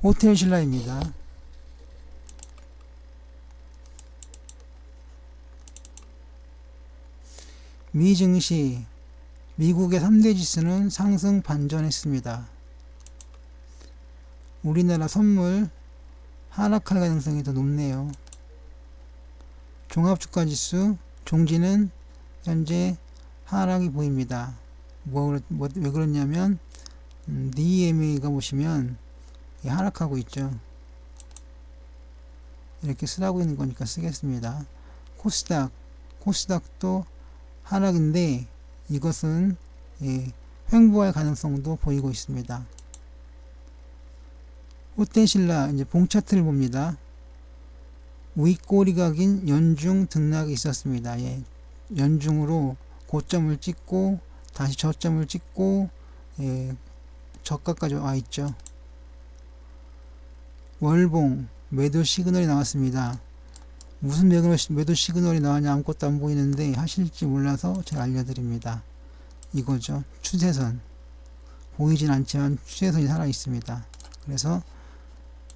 호텔 신라입니다. 미 증시 미국의 3대 지수는 상승 반전했습니다. 우리나라 선물 하락할 가능성이 더 높네요. 종합주가지수 종지는 현재 하락이 보입니다. 왜 그렇냐면 DMA가 보시면 하락하고 있죠. 이렇게 쓰라고 있는 거니까 쓰겠습니다. 코스닥도 하락인데 이것은 횡보할 가능성도 보이고 있습니다. 호텔신라 이제 봉차트를 봅니다. 윗꼬리가 긴 연중 등락이 있었습니다. 연중으로 고점을 찍고 다시 저점을 찍고 저가까지 와 있죠. 월봉 매도 시그널이 나왔습니다. 무슨 매도 시그널이 나왔냐 아무것도 안 보이는데 하실지 몰라서 제가 알려드립니다. 이거죠. 추세선 보이진 않지만 추세선이 살아 있습니다. 그래서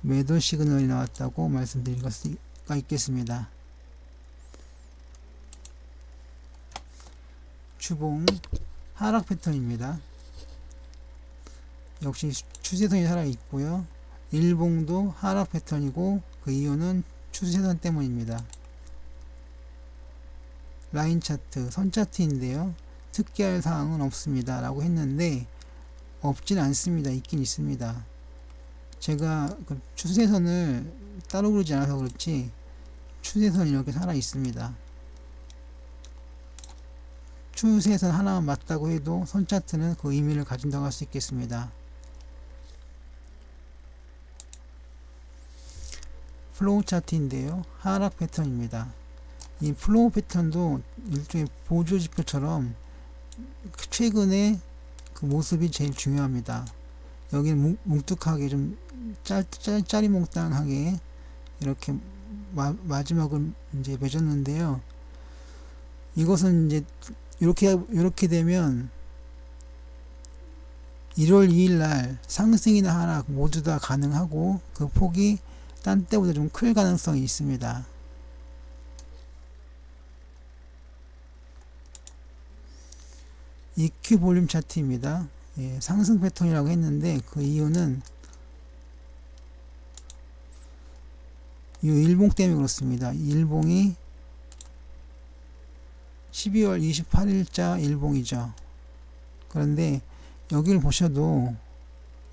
매도 시그널이 나왔다고 말씀드릴 수가 있겠습니다. 주봉 하락 패턴입니다. 역시 추세선이 살아 있고요. 일봉도 하락 패턴이고 그 이유는 추세선 때문입니다. 라인 차트, 선 차트인데요. 특기할 사항은 없습니다 라고 했는데 없진 않습니다. 있긴 있습니다. 제가 그 추세선을 따로 그러지 않아서 그렇지 추세선이 이렇게 살아 있습니다. 추세선 하나만 맞다고 해도 선 차트는 그 의미를 가진다고 할 수 있겠습니다. 플로우 차트인데요. 하락 패턴입니다. 이 플로우 패턴도 일종의 보조 지표처럼 최근에 그 모습이 제일 중요합니다. 여기는 뭉툭하게 좀 짜리몽땅하게 이렇게 마지막을 이제 맺었는데요. 이것은 이제 이렇게 되면 1월 2일 날 상승이나 하락 모두 다 가능하고 그 폭이 딴 때보다 좀 클 가능성이 있습니다. EQ 볼륨 차트입니다. 상승 패턴이라고 했는데 그 이유는 이 일봉 때문에 그렇습니다. 일봉이 12월 28일자 일봉이죠. 그런데 여기를 보셔도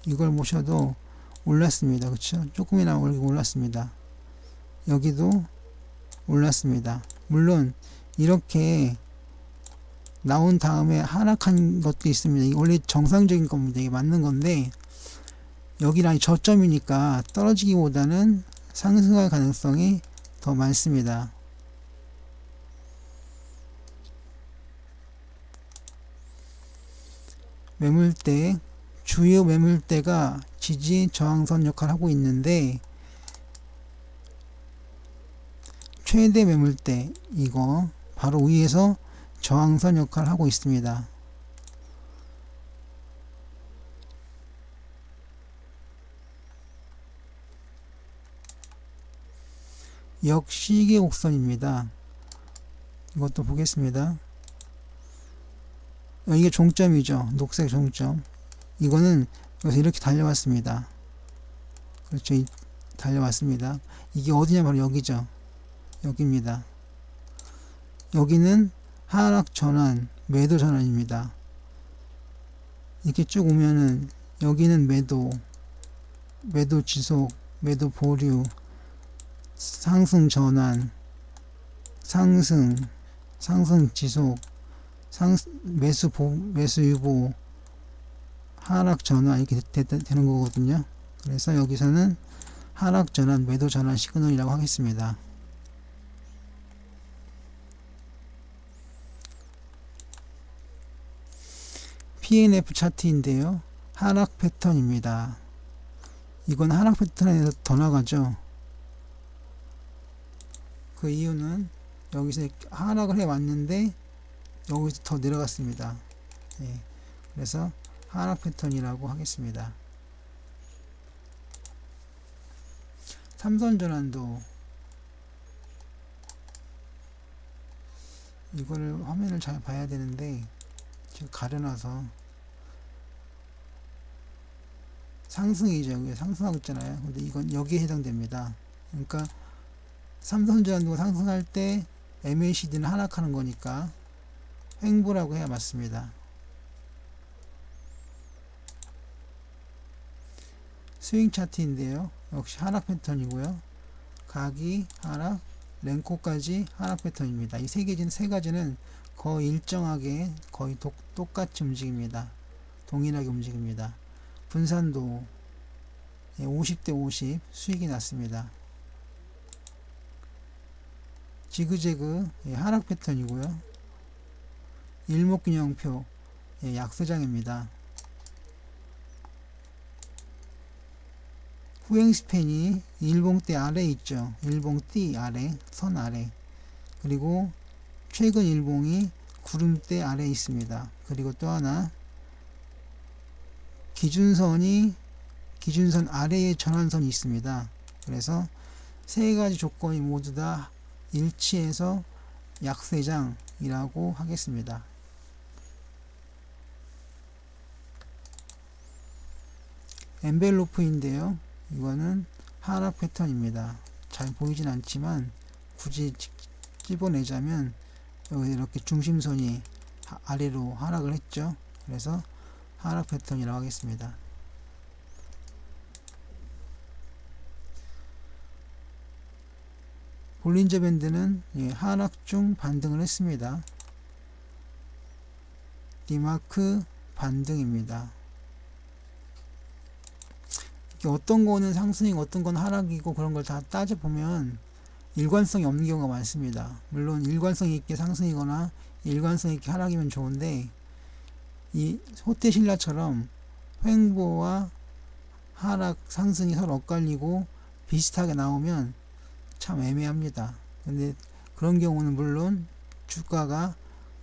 이걸 보셔도 올랐습니다. 그쵸? 조금이나마 올랐습니다. 여기도 올랐습니다. 물론 이렇게 나온 다음에 하락한 것도 있습니다. 이게 원래 정상적인 겁니다. 이게 맞는 건데 여기랑 저점이니까 떨어지기보다는 상승할 가능성이 더 많습니다. 매물대, 주요 매물대가 지지 저항선 역할을 하고 있는데 최대 매물대 이거 바로 위에서 저항선 역할을 하고 있습니다. 역시계 곡선입니다. 이것도 보겠습니다. 이게 종점이죠. 녹색 종점. 이거는 여기서 이렇게 달려왔습니다. 그렇죠. 달려왔습니다. 이게 어디냐 바로 여기죠. 여기입니다. 여기는 하락 전환, 매도 전환입니다. 이렇게 쭉 오면은 여기는 매도 지속, 매도 보류, 상승 전환, 상승 지속, 매수 유보, 하락 전환 이렇게 되는 거거든요. 그래서 여기서는 하락 전환, 매도 전환 시그널이라고 하겠습니다. PNF 차트인데요. 하락 패턴입니다. 이건 하락 패턴에서 더 나가죠. 그 이유는 여기서 하락을 해 왔는데 여기서 더 내려갔습니다. 그래서 하락 패턴이라고 하겠습니다. 삼선 전환도 이거를 화면을 잘 봐야 되는데 지금 가려놔서 상승이죠. 이게 상승하고 있잖아요. 근데 이건 여기에 해당됩니다. 그러니까 삼선 전환도가 상승할 때 MACD는 하락하는 거니까 횡보라고 해야 맞습니다. 스윙 차트인데요. 역시 하락 패턴이고요. 각이 하락, 랭코까지 하락 패턴입니다. 이 세 가지는 거의 일정하게 거의 똑같이 움직입니다. 동일하게 움직입니다. 분산도 50대 50 수익이 났습니다. 지그재그 하락 패턴이고요. 일목균형표 약세장입니다. 후행스팬이 일봉대 아래 있죠. 일봉띠 아래, 선 아래. 그리고 최근 일봉이 구름대 아래 있습니다. 그리고 또 하나 기준선 아래에 전환선이 있습니다. 그래서 세 가지 조건이 모두 다 일치해서 약세장이라고 하겠습니다. 엔벨로프인데요. 이거는 하락 패턴입니다. 잘 보이진 않지만 굳이 집어내자면 여기 이렇게 중심선이 아래로 하락을 했죠. 그래서 하락 패턴이라고 하겠습니다. 볼린저 밴드는 하락 중 반등을 했습니다. 디마크 반등입니다. 어떤 거는 상승이고 어떤 건 하락이고 그런 걸 다 따져보면 일관성이 없는 경우가 많습니다. 물론 일관성 있게 상승이거나 일관성 있게 하락이면 좋은데 이 호텔신라처럼 횡보와 하락, 상승이 서로 엇갈리고 비슷하게 나오면 참 애매합니다. 근데 그런 경우는 물론 주가가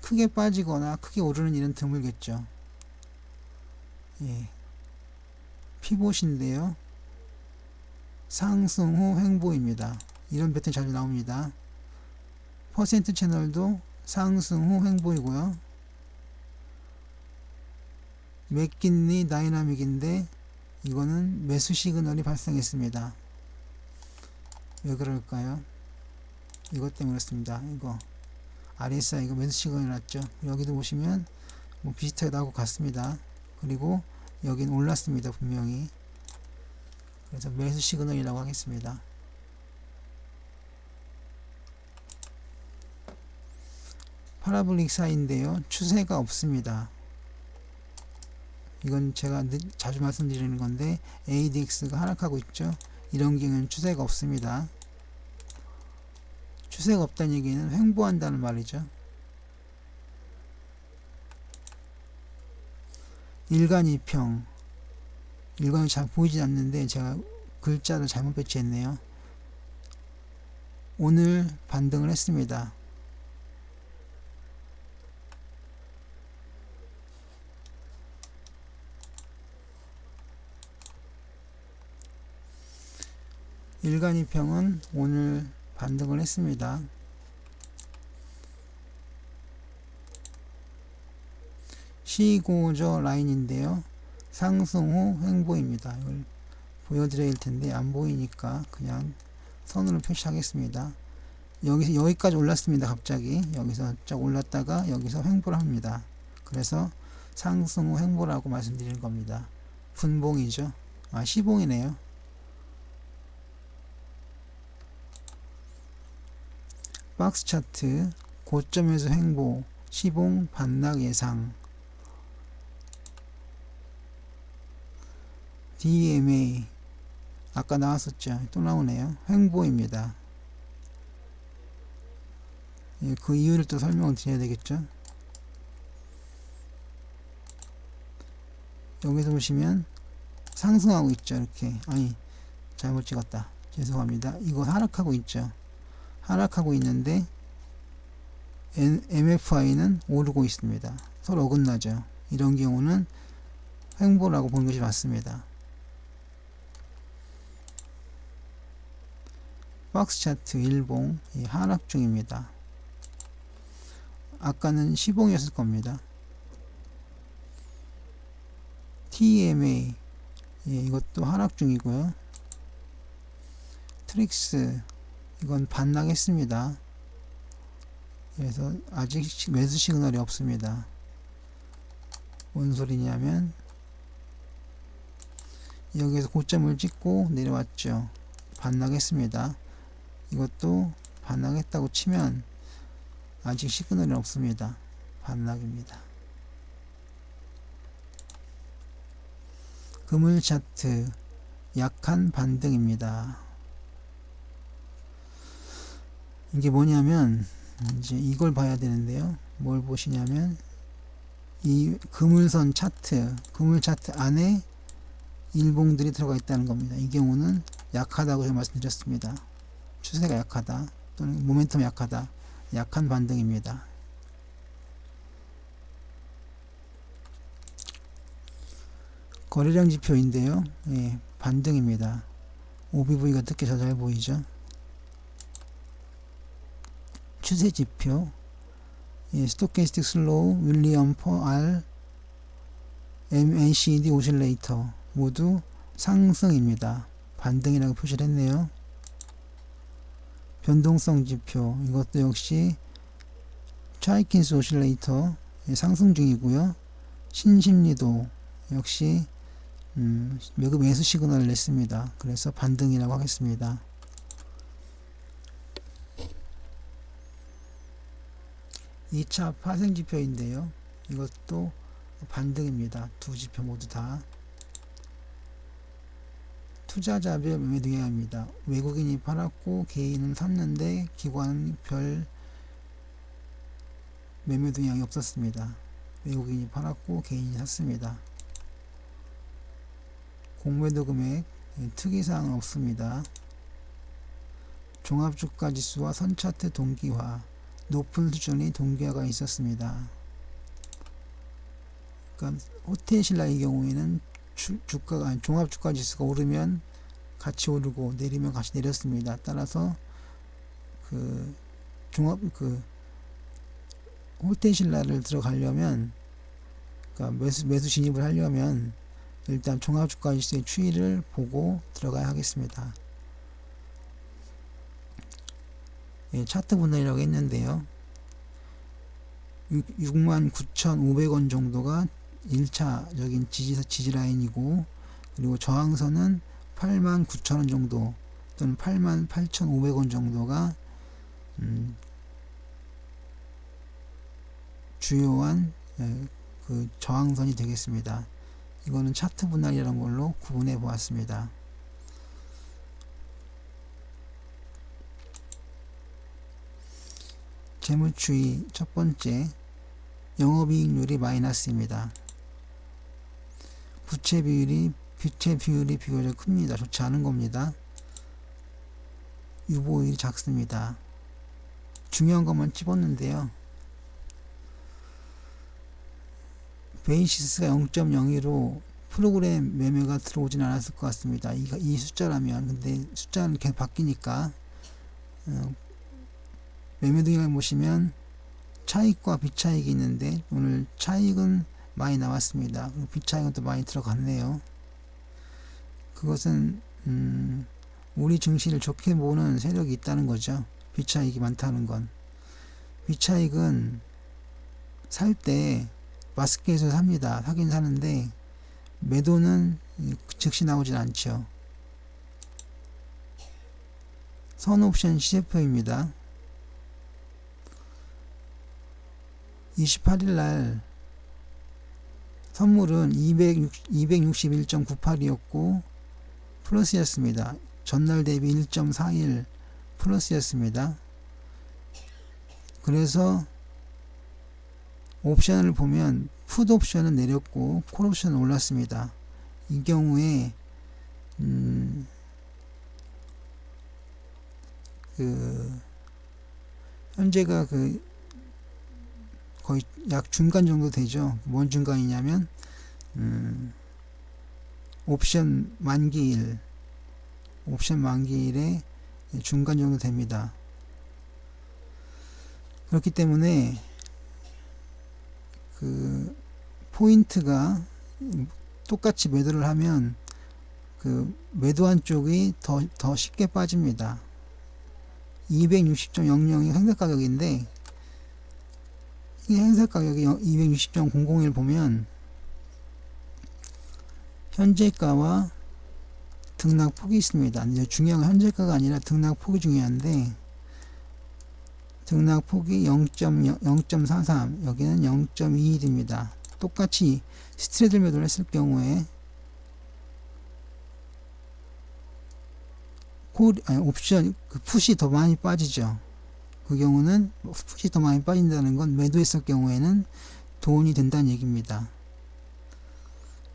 크게 빠지거나 크게 오르는 일은 드물겠죠. 피봇인데요. 상승 후 횡보입니다. 이런 패턴이 자주 나옵니다. 퍼센트 채널도 상승 후 횡보이고요. 맥킨리 다이나믹인데 이거는 매수 시그널이 발생했습니다. 왜 그럴까요? 이것 때문에 그렇습니다. 이거 RSI가 매수 시그널이 났죠. 여기도 보시면 뭐 비슷하게 나오고 같습니다. 그리고 여긴 올랐습니다. 분명히. 그래서 매수 시그널이라고 하겠습니다. 파라볼릭 사이인데요. 추세가 없습니다. 이건 제가 자주 말씀드리는 건데 ADX가 하락하고 있죠. 이런 경우는 추세가 없습니다. 추세가 없다는 얘기는 횡보한다는 말이죠. 일간이평, 일간이 잘 보이지 않는데 제가 글자를 잘못 배치했네요. 오늘 반등을 했습니다. 일간이평은 오늘 반등을 했습니다. 시고저 라인인데요. 상승 후 횡보입니다. 이걸 보여드려야 할 텐데 안 보이니까 그냥 선으로 표시하겠습니다. 여기까지 올랐습니다. 갑자기 여기서 쫙 올랐다가 여기서 횡보를 합니다. 그래서 상승 후 횡보라고 말씀드리는 겁니다. 분봉이죠. 시봉이네요. 박스 차트 고점에서 횡보, 시봉 반락 예상. DMA 아까 나왔었죠. 또 나오네요. 횡보입니다. 그 이유를 또 설명을 드려야 되겠죠. 여기서 보시면 상승하고 있죠. 이렇게. 잘못 찍었다. 죄송합니다. 이거 하락하고 있죠. 하락하고 있는데 MFI는 오르고 있습니다. 서로 어긋나죠. 이런 경우는 횡보라고 보는 것이 맞습니다. 박스 차트 일봉 하락 중입니다. 아까는 시봉이었을 겁니다. TMA 이것도 하락 중이고요. 트릭스 이건 반락했습니다. 그래서 아직 매수 시그널이 없습니다. 뭔 소리냐면 여기에서 고점을 찍고 내려왔죠. 반락했습니다. 이것도 반락했다고 치면 아직 시그널이 없습니다. 반락입니다. 금을 차트 약한 반등입니다. 이게 뭐냐면 이제 이걸 봐야 되는데요. 뭘 보시냐면 이 그물선 차트, 그물 차트 안에 일봉들이 들어가 있다는 겁니다. 이 경우는 약하다고 제가 말씀드렸습니다. 추세가 약하다 또는 모멘텀 약하다, 약한 반등입니다. 거래량 지표인데요. 반등입니다. OBV가 특히 잘 보이죠. 추세 지표 스토캐스틱 슬로우, 윌리엄 퍼 R, MACD 오실레이터 모두 상승입니다. 반등이라고 표시를 했네요. 변동성 지표 이것도 역시 차이킨스 오실레이터 상승 중이고요. 신심리도 역시 매수 시그널을 냈습니다. 그래서 반등이라고 하겠습니다. 2차 파생 지표인데요. 이것도 반등입니다. 두 지표 모두 다. 투자자별 매매 동향입니다. 외국인이 팔았고 개인은 샀는데 기관은 별 매매 동향이 없었습니다. 외국인이 팔았고 개인이 샀습니다. 공매도 금액 특이사항은 없습니다. 종합주가지수와 선차트 동기화 높은 수준의 동기화가 있었습니다. 그러니까 호텔신라의 경우에는 주가가 종합주가지수가 오르면 같이 오르고 내리면 같이 내렸습니다. 따라서 호텔신라를 들어가려면 그러니까 매수 진입을 하려면 일단 종합주가지수의 추이를 보고 들어가야 하겠습니다. 차트 분할이라고 했는데요. 69,500원 정도가 1차적인 지지라인이고, 그리고 저항선은 89,000원 정도 또는 88,500원 정도가 주요한 그 저항선이 되겠습니다. 이거는 차트 분할이라는 걸로 구분해 보았습니다. 재무추이 첫 번째, 영업이익률이 마이너스입니다. 부채 비율이 비교적 큽니다. 좋지 않은 겁니다. 유보율이 작습니다. 중요한 것만 찝었는데요. 베이시스가 0.02로 프로그램 매매가 들어오진 않았을 것 같습니다. 이 숫자라면. 근데 숫자는 계속 바뀌니까 매매 동향을 보시면 차익과 비차익이 있는데 오늘 차익은 많이 나왔습니다. 비차익은 또 많이 들어갔네요. 그것은 우리 증시를 좋게 보는 세력이 있다는 거죠. 비차익이 많다는 건. 비차익은 살 때 마스켓에서 삽니다. 사긴 사는데 매도는 즉시 나오진 않죠. 선옵션 시세표입니다. 28일 날 선물은 261.98이었고 플러스였습니다. 전날 대비 1.41 플러스였습니다. 그래서 옵션을 보면 풋 옵션은 내렸고 콜 옵션은 올랐습니다. 이 경우에 현재가 거의 약 중간 정도 되죠. 뭔 중간이냐면 옵션 만기일에 중간 정도 됩니다. 그렇기 때문에 그 포인트가 똑같이 매도를 하면 그 매도한 쪽이 더 쉽게 빠집니다. 260.00이 행사 가격인데 이 행사 가격이 260.001 보면 현재가와 등락폭이 있습니다. 이제 중요한 건 현재가가 아니라 등락폭이 중요한데 등락폭이 0.43 여기는 0.21입니다. 똑같이 스트레이트 매도를 했을 경우에 옵션 그 풋이 더 많이 빠지죠. 그 경우는 풋이 더 많이 빠진다는 건 매도했을 경우에는 돈이 된다는 얘기입니다.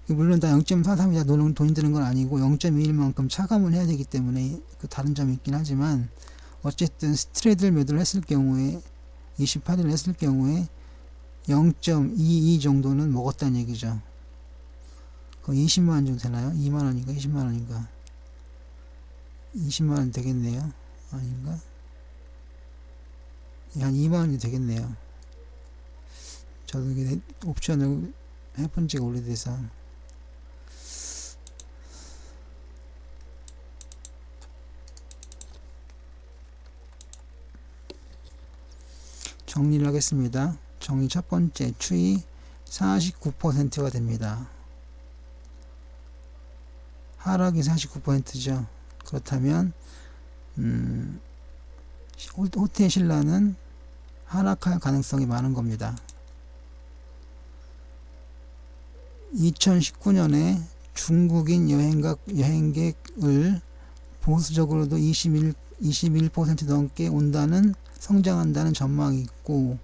물론 다 0.43이다 돈이 드는 건 아니고 0.21만큼 차감을 해야 되기 때문에 그 다른 점이 있긴 하지만 어쨌든 스트레이트 매도를 했을 경우에 28일을 했을 경우에 0.22 정도는 먹었다는 얘기죠. 거의 20만원 정도 되나요? 2만원인가 20만원인가 20만원 되겠네요. 아닌가? 한 2만원이 되겠네요. 저도 이게 옵션을 해본 지가 오래돼서. 정리를 하겠습니다. 정리 첫 번째, 추이 49%가 됩니다. 하락이 49%죠. 그렇다면 호텔 신라는 하락할 가능성이 많은 겁니다. 2019년에 중국인 여행객을 보수적으로도 21% 넘게 온다는 성장한다는 전망이 있고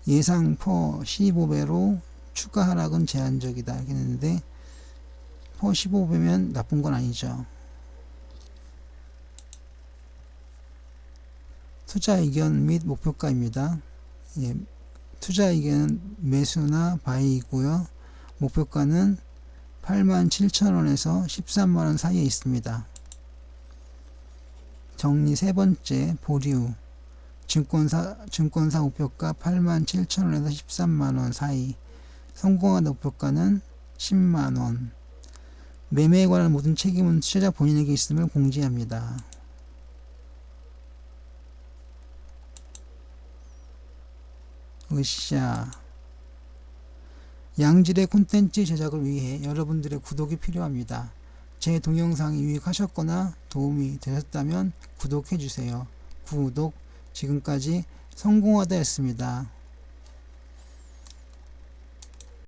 예상 퍼 15배로 추가 하락은 제한적이다 이렇게 했는데 퍼 15배면 나쁜 건 아니죠. 투자 의견 및 목표가입니다. 예, 투자 의견은 매수나 바이이고요. 목표가는 87,000원에서 13만원 사이에 있습니다. 정리 세 번째, 보류 증권사 목표가 87,000원에서 13만원 사이, 성공한 목표가는 10만원. 매매에 관한 모든 책임은 투자자 본인에게 있음을 공지합니다. 으쌰. 양질의 콘텐츠 제작을 위해 여러분들의 구독이 필요합니다. 제 동영상이 유익하셨거나 도움이 되셨다면 구독해주세요. 구독. 지금까지 성공하다 였습니다.